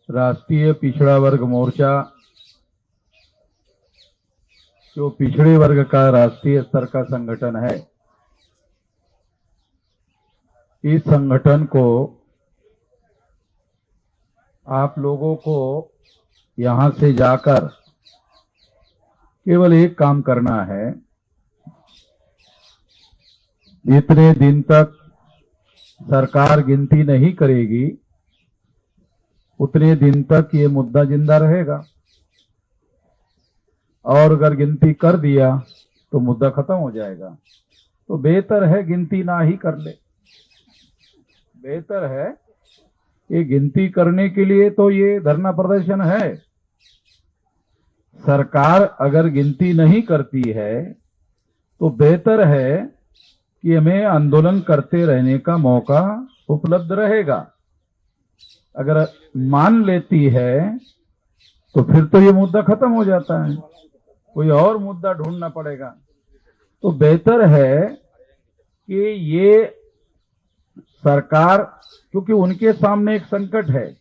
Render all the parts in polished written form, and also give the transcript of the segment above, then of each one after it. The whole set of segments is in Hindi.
राष्ट्रीय पिछड़ा वर्ग मोर्चा जो पिछड़े वर्ग का राष्ट्रीय स्तर का संगठन है, इस संगठन को आप लोगों को यहां से जाकर केवल एक काम करना है। जितने दिन तक सरकार गिनती नहीं करेगी उतने दिन तक ये मुद्दा जिंदा रहेगा, और अगर गिनती कर दिया तो मुद्दा खत्म हो जाएगा। तो बेहतर है गिनती ना ही कर ले। बेहतर है कि गिनती करने के लिए तो ये धरना प्रदर्शन है। सरकार अगर गिनती नहीं करती है तो बेहतर है कि हमें आंदोलन करते रहने का मौका उपलब्ध रहेगा। अगर मान लेती है तो फिर तो ये मुद्दा खत्म हो जाता है, कोई और मुद्दा ढूंढना पड़ेगा। तो बेहतर है कि ये सरकार, क्योंकि उनके सामने एक संकट है,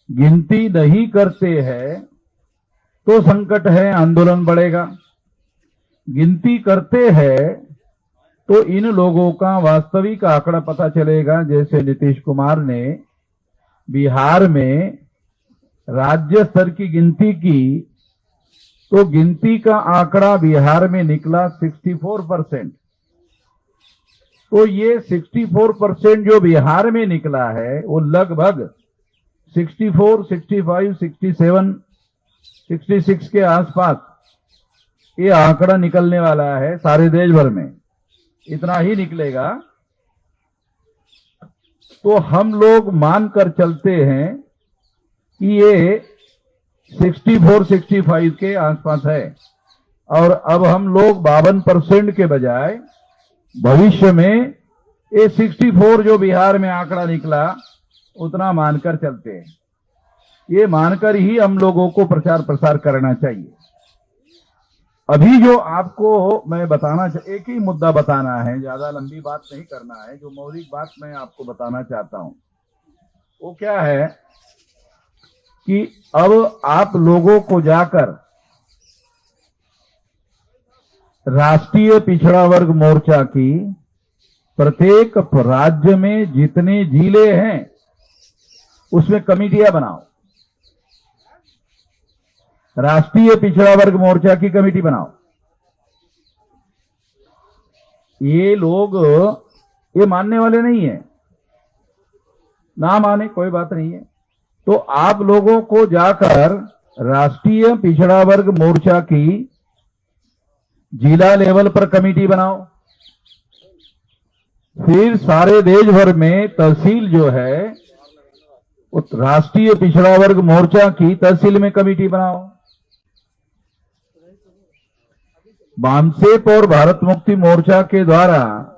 गिनती नहीं करते हैं तो संकट है, आंदोलन बढ़ेगा। गिनती करते हैं तो इन लोगों का वास्तविक आंकड़ा पता चलेगा। जैसे नीतीश कुमार ने बिहार में राज्य स्तर की गिनती की तो गिनती का आंकड़ा बिहार में निकला 64%। तो ये 64% जो बिहार में निकला है वो लगभग 64, 65, 67, 66 के आसपास ये आंकड़ा निकलने वाला है। सारे देश भर में इतना ही निकलेगा। तो हम लोग मानकर चलते हैं कि ये 64, 65 के आसपास है, और अब हम लोग 52% के बजाय भविष्य में ये 64 जो बिहार में आंकड़ा निकला उतना मानकर चलते हैं। ये मानकर ही हम लोगों को प्रचार प्रसार करना चाहिए। अभी जो आपको मैं बताना एक ही मुद्दा बताना है, ज्यादा लंबी बात नहीं करना है। जो मौलिक बात मैं आपको बताना चाहता हूं वो क्या है कि अब आप लोगों को जाकर राष्ट्रीय पिछड़ा वर्ग मोर्चा की प्रत्येक राज्य में जितने जिले हैं उसमें कमेटियां बनाओ। राष्ट्रीय पिछड़ा वर्ग मोर्चा की कमेटी बनाओ। ये लोग ये मानने वाले नहीं है, ना माने कोई बात नहीं है। तो आप लोगों को जाकर राष्ट्रीय पिछड़ा वर्ग मोर्चा की जिला लेवल पर कमेटी बनाओ। फिर सारे देश भर में तहसील जो है उस राष्ट्रीय पिछड़ा वर्ग मोर्चा की तहसील में कमेटी बनाओ। बामसेफ और भारत मुक्ति मोर्चा के द्वारा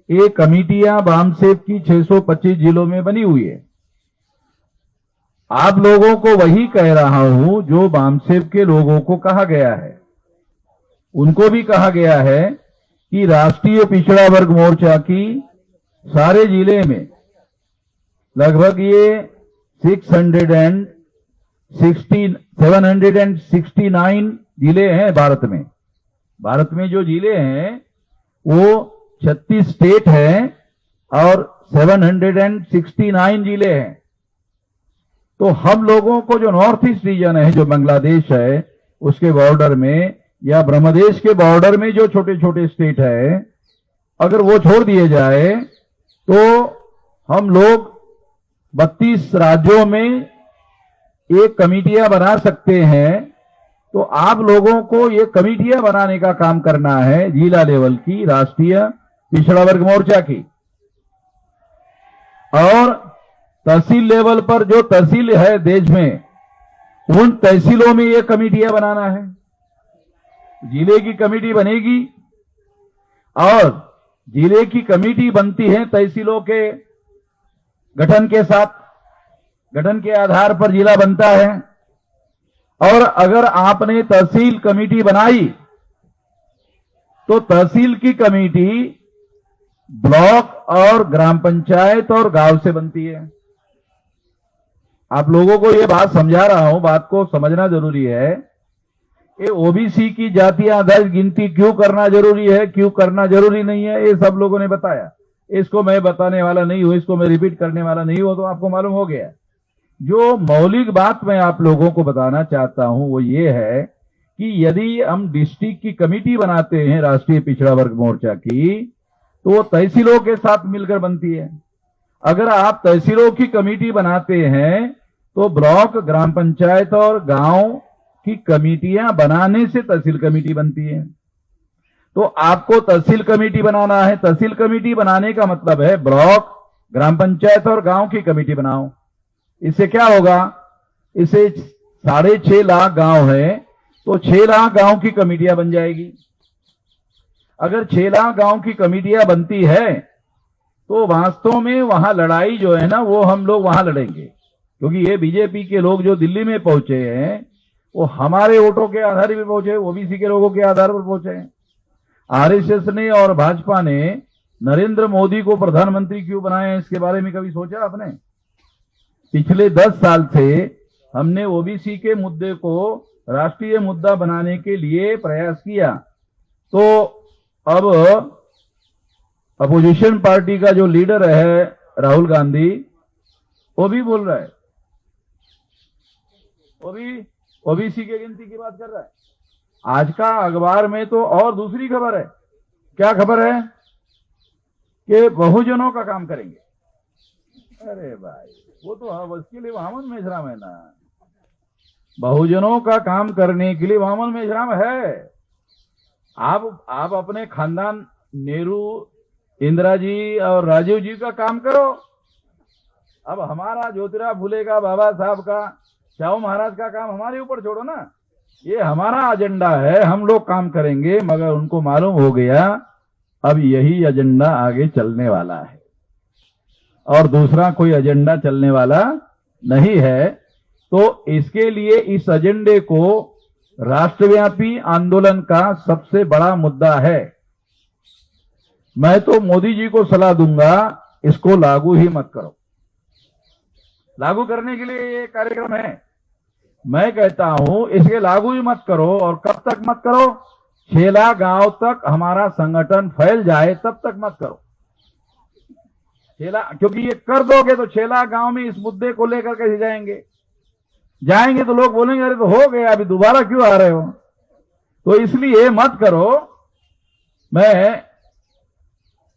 ये कमेटियां बामसेफ की 625 जिलों में बनी हुई है। आप लोगों को वही कह रहा हूं जो बामसेफ के लोगों को कहा गया है। उनको भी कहा गया है कि राष्ट्रीय पिछड़ा वर्ग मोर्चा की सारे जिले में लगभग ये 769 जिले हैं भारत में। भारत में जो जिले हैं वो 36 स्टेट हैं और 769 जिले हैं। तो हम लोगों को जो नॉर्थ ईस्ट रीजन है, जो बांग्लादेश है उसके बॉर्डर में या ब्रह्मदेश के बॉर्डर में जो छोटे छोटे स्टेट है, अगर वो छोड़ दिए जाए तो हम लोग 32 राज्यों में एक कमेटियां बना सकते हैं। तो आप लोगों को ये कमेटियां बनाने का काम करना है जिला लेवल की, राष्ट्रीय पिछड़ा वर्ग मोर्चा की। और तहसील लेवल पर जो तहसील है देश में, उन तहसीलों में ये कमेटियां बनाना है। जिले की कमेटी बनेगी और जिले की कमेटी बनती है तहसीलों के गठन के साथ। गठन के आधार पर जिला बनता है। और अगर आपने तहसील कमेटी बनाई तो तहसील की कमेटी ब्लॉक और ग्राम पंचायत और गांव से बनती है। आप लोगों को ये बात समझा रहा हूं, बात को समझना जरूरी है। ये ओबीसी की जातीय आधारित गिनती क्यों करना जरूरी है, क्यों करना जरूरी नहीं है, ये सब लोगों ने बताया। इसको मैं बताने वाला नहीं हूं, इसको मैं रिपीट करने वाला नहीं हूं, तो आपको मालूम हो गया। जो मौलिक बात मैं आप लोगों को बताना चाहता हूं वो ये है कि यदि हम डिस्ट्रिक्ट की कमेटी बनाते हैं राष्ट्रीय पिछड़ा वर्ग मोर्चा की, तो वो तहसीलों के साथ मिलकर बनती है। अगर आप तहसीलों की कमेटी बनाते हैं तो ब्लॉक, ग्राम पंचायत और गांव की कमेटियां बनाने से तहसील कमेटी बनती है। तो आपको तहसील कमेटी बनाना है। तहसील कमेटी बनाने का मतलब है ब्लॉक, ग्राम पंचायत और गांव की कमेटी बनाओ। इससे क्या होगा, इससे 6.5 लाख गांव है तो 6 लाख गांव की कमेटियां बन जाएगी। अगर 6 लाख गांव की कमेटियां बनती है तो वास्तव में वहां लड़ाई जो है ना वो हम लोग वहां लड़ेंगे, क्योंकि ये बीजेपी के लोग जो दिल्ली में पहुंचे हैं वो हमारे वोटों के आधार पर पहुंचे, ओबीसी के लोगों के आधार पर पहुंचे हैं। आरएसएस ने और भाजपा ने नरेंद्र मोदी को प्रधानमंत्री क्यों बनाया, इसके बारे में कभी सोचा आपने? पिछले 10 साल से हमने ओबीसी के मुद्दे को राष्ट्रीय मुद्दा बनाने के लिए प्रयास किया। तो अब अपोजिशन पार्टी का जो लीडर है राहुल गांधी, वो भी बोल रहा है, वो भी ओबीसी की गिनती की बात कर रहा है। आज का अखबार में तो और दूसरी खबर है। क्या खबर है? कि बहुजनों का काम करेंगे। अरे भाई, वो तो उसके लिए वामन मेश्राम है ना। बहुजनों का काम करने के लिए वामन मेश्राम है। आप अपने खानदान नेहरू, इंदिरा जी और राजीव जी का काम करो। अब हमारा ज्योतिराव फुले का, बाबा साहब का, शाहू महाराज का काम हमारे ऊपर छोड़ो ना। ये हमारा एजेंडा है, हम लोग काम करेंगे। मगर उनको मालूम हो गया अब यही एजेंडा आगे चलने वाला है और दूसरा कोई एजेंडा चलने वाला नहीं है। तो इसके लिए इस एजेंडे को राष्ट्रव्यापी आंदोलन का सबसे बड़ा मुद्दा है। मैं तो मोदी जी को सलाह दूंगा, इसको लागू ही मत करो। लागू करने के लिए ये कार्यक्रम है। मैं कहता हूं इसके लागू ही मत करो। और कब तक मत करो? 6 लाख गांव तक हमारा संगठन फैल जाए तब तक मत करो। 6 लाख, क्योंकि ये कर दोगे तो 6 लाख गांव में इस मुद्दे को लेकर कैसे जाएंगे तो लोग बोलेंगे अरे तो हो गया, अभी दोबारा क्यों आ रहे हो? तो इसलिए मत करो। मैं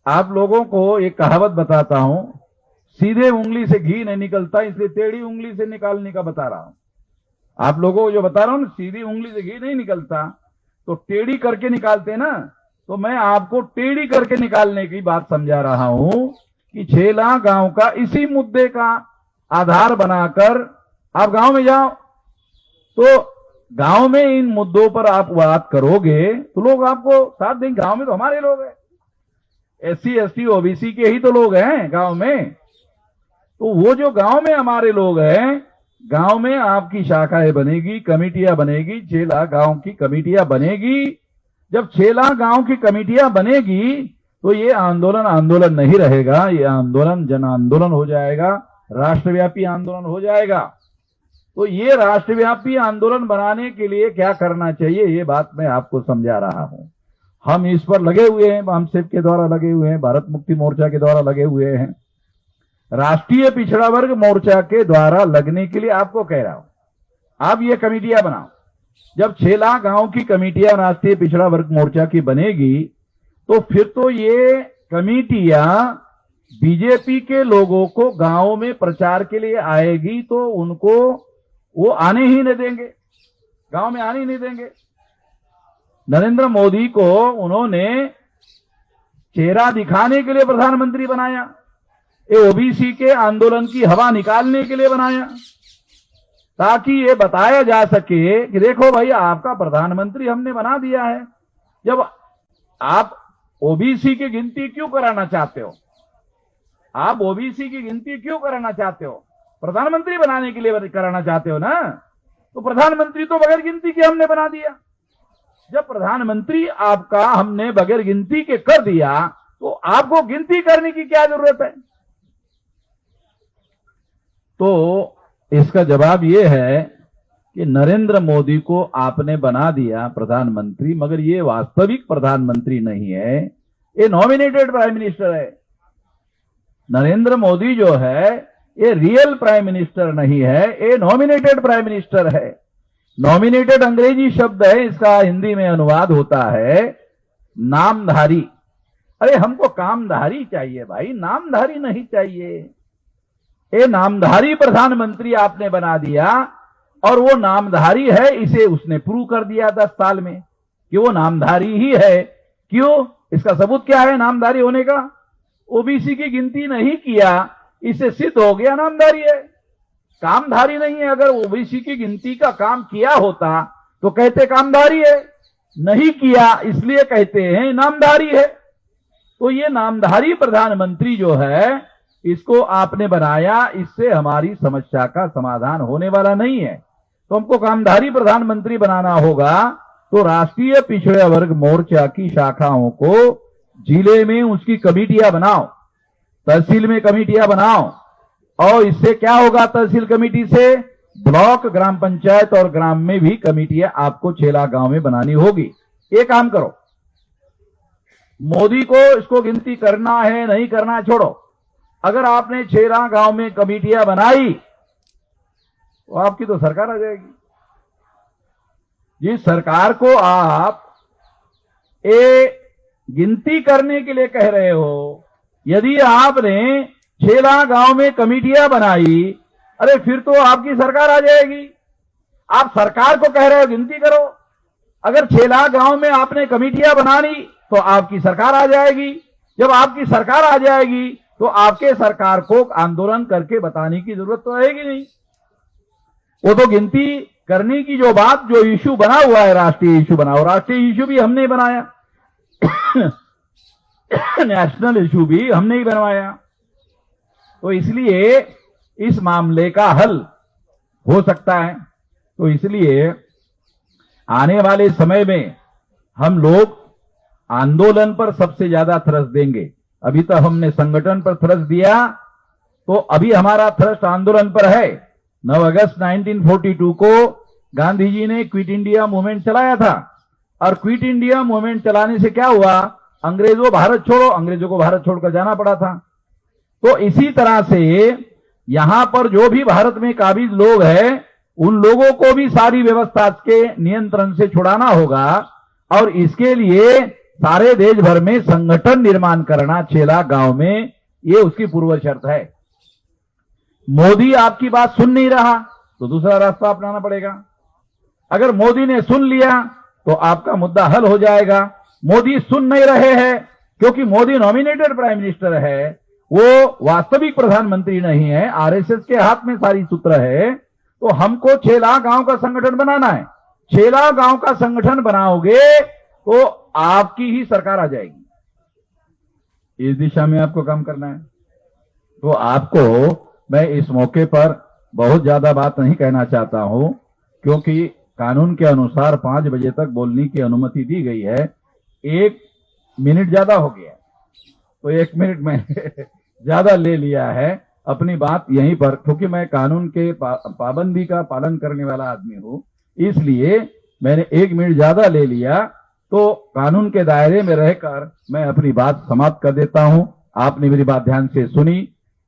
आप लोगों को एक कहावत बताता हूं, सीधे उंगली से घी नहीं निकलता, इसलिए टेढ़ी उंगली से निकालने का बता रहा हूं। आप लोगों को जो बता रहा हूं ना, सीधी उंगली से घी नहीं निकलता तो टेढ़ी करके निकालते ना। तो मैं आपको टेढ़ी करके निकालने की बात समझा रहा हूं कि 6 लाख गांव का इसी मुद्दे का आधार बनाकर आप गांव में जाओ। तो गांव में इन मुद्दों पर आप बात करोगे तो लोग आपको साथ देंगे। गांव में तो हमारे लोग हैं, एससी, एसटी, ओबीसी के ही तो लोग हैं गांव में। तो वो जो गांव में हमारे लोग हैं, गांव में आपकी शाखाएं बनेगी, कमेटियां बनेगी, 6 लाख गांव की कमेटियां बनेगी। जब 6 लाख गांव की कमेटियां बनेगी तो ये आंदोलन नहीं रहेगा, ये आंदोलन जन आंदोलन हो जाएगा, राष्ट्रव्यापी आंदोलन हो जाएगा। तो ये राष्ट्रव्यापी आंदोलन बनाने के लिए क्या करना चाहिए, ये बात मैं आपको समझा रहा हूं। हम इस पर लगे हुए हैं, बामसेफ के द्वारा लगे हुए हैं, भारत मुक्ति मोर्चा के द्वारा लगे हुए हैं, राष्ट्रीय पिछड़ा वर्ग मोर्चा के द्वारा लगने के लिए आपको कह रहा हूं। आप ये कमेटियां बनाओ। जब 6 लाख गांव की कमेटियां राष्ट्रीय पिछड़ा वर्ग मोर्चा की बनेगी तो फिर तो ये कमेटियां बीजेपी के लोगों को गांव में प्रचार के लिए आएगी तो उनको वो आने ही नहीं देंगे, गांव में आने ही नहीं देंगे। नरेंद्र मोदी को उन्होंने चेहरा दिखाने के लिए प्रधानमंत्री बनाया, ये ओबीसी के आंदोलन की हवा निकालने के लिए बनाया, ताकि ये बताया जा सके कि देखो भाई आपका प्रधानमंत्री हमने बना दिया है। जब आप ओबीसी की गिनती क्यों कराना चाहते हो? आप ओबीसी की गिनती क्यों कराना चाहते हो? प्रधानमंत्री बनाने के लिए कराना चाहते हो ना। तो प्रधानमंत्री तो बगैर गिनती के हमने बना दिया। जब प्रधानमंत्री आपका हमने बगैर गिनती के कर दिया तो आपको गिनती करने की क्या जरूरत है? तो इसका जवाब ये है कि नरेंद्र मोदी को आपने बना दिया प्रधानमंत्री, मगर ये वास्तविक प्रधानमंत्री नहीं है, ये नॉमिनेटेड प्राइम मिनिस्टर है। नरेंद्र मोदी जो है ये रियल प्राइम मिनिस्टर नहीं है, ये नॉमिनेटेड प्राइम मिनिस्टर है। नॉमिनेटेड अंग्रेजी शब्द है, इसका हिंदी में अनुवाद होता है नामधारी। अरे हमको कामधारी चाहिए भाई, नामधारी नहीं चाहिए। ये नामधारी प्रधानमंत्री आपने बना दिया, और वो नामधारी है, इसे उसने प्रूव कर दिया 10 साल में कि वो नामधारी ही है। क्यों? इसका सबूत क्या है नामधारी होने का? ओबीसी की गिनती नहीं किया, इससे सिद्ध हो गया नामधारी है, कामधारी नहीं है। अगर ओबीसी की गिनती का काम किया होता तो कहते कामधारी है, नहीं किया इसलिए कहते हैं नामधारी है। तो ये नामधारी प्रधानमंत्री जो है, इसको आपने बनाया, इससे हमारी समस्या का समाधान होने वाला नहीं है। तो हमको कामधारी प्रधानमंत्री बनाना होगा, तो राष्ट्रीय पिछड़े वर्ग मोर्चा की शाखाओं को जिले में उसकी कमेटियां बनाओ, तहसील में कमेटियां बनाओ, और इससे क्या होगा? तहसील कमेटी से ब्लॉक, ग्राम पंचायत और ग्राम में भी कमेटियां आपको छेला गांव में बनानी होगी। ये काम करो। मोदी को इसको गिनती करना है नहीं करना छोड़ो। अगर आपने छेला गांव में कमेटियां बनाई तो आपकी तो सरकार आ जाएगी। जिस सरकार को आप गिनती करने के लिए कह रहे हो, यदि आपने छेला गांव में कमेटियां बनाई, अरे फिर तो आपकी सरकार आ जाएगी। आप सरकार को कह रहे हो गिनती करो। अगर छेला गांव में आपने कमेटियां बनानी तो आपकी सरकार आ जाएगी। जब आपकी सरकार आ जाएगी तो आपके सरकार को आंदोलन करके बताने की जरूरत तो रहेगी नहीं। वो तो गिनती करने की जो बात, जो इश्यू बना हुआ है, राष्ट्रीय इश्यू बनाओ। राष्ट्रीय इश्यू भी हमने बनाया, नेशनल इश्यू भी हमने ही बनवाया। तो इसलिए इस मामले का हल हो सकता है। तो इसलिए आने वाले समय में हम लोग आंदोलन पर सबसे ज्यादा थ्रस्ट देंगे। अभी तक हमने संगठन पर थ्रस्ट दिया, तो अभी हमारा थ्रस्ट आंदोलन पर है। 9 अगस्त 1942 को गांधी जी ने क्विट इंडिया मूवमेंट चलाया था, और क्विट इंडिया मूवमेंट चलाने से क्या हुआ? अंग्रेजों भारत छोड़ो, अंग्रेजों को भारत छोड़कर जाना पड़ा था। तो इसी तरह से यहां पर जो भी भारत में काबिज लोग हैं, उन लोगों को भी सारी व्यवस्था के नियंत्रण से छुड़ाना होगा, और इसके लिए सारे देश भर में संगठन निर्माण करना छेला गांव में, ये उसकी पूर्व शर्त है। मोदी आपकी बात सुन नहीं रहा तो दूसरा रास्ता अपनाना पड़ेगा। अगर मोदी ने सुन लिया तो आपका मुद्दा हल हो जाएगा। मोदी सुन नहीं रहे हैं क्योंकि मोदी नॉमिनेटेड प्राइम मिनिस्टर है, वो वास्तविक प्रधानमंत्री नहीं है, आरएसएस के हाथ में सारी सूत्र है। तो हमको छेला गांव का संगठन बनाना है। छेला गांव का संगठन बनाओगे तो आपकी ही सरकार आ जाएगी। इस दिशा में आपको काम करना है। तो आपको मैं इस मौके पर बहुत ज्यादा बात नहीं कहना चाहता हूं, क्योंकि कानून के अनुसार 5 बजे तक बोलने की अनुमति दी गई है। 1 मिनट ज्यादा हो गया, तो 1 मिनट मैंने ज्यादा ले लिया है अपनी बात यहीं पर, क्योंकि मैं कानून के पाबंदी का पालन करने वाला आदमी हूं, इसलिए मैंने 1 मिनट ज्यादा ले लिया। तो कानून के दायरे में रहकर मैं अपनी बात समाप्त कर देता हूं। आपने मेरी बात ध्यान से सुनी,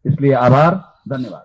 इसलिए आभार, धन्यवाद।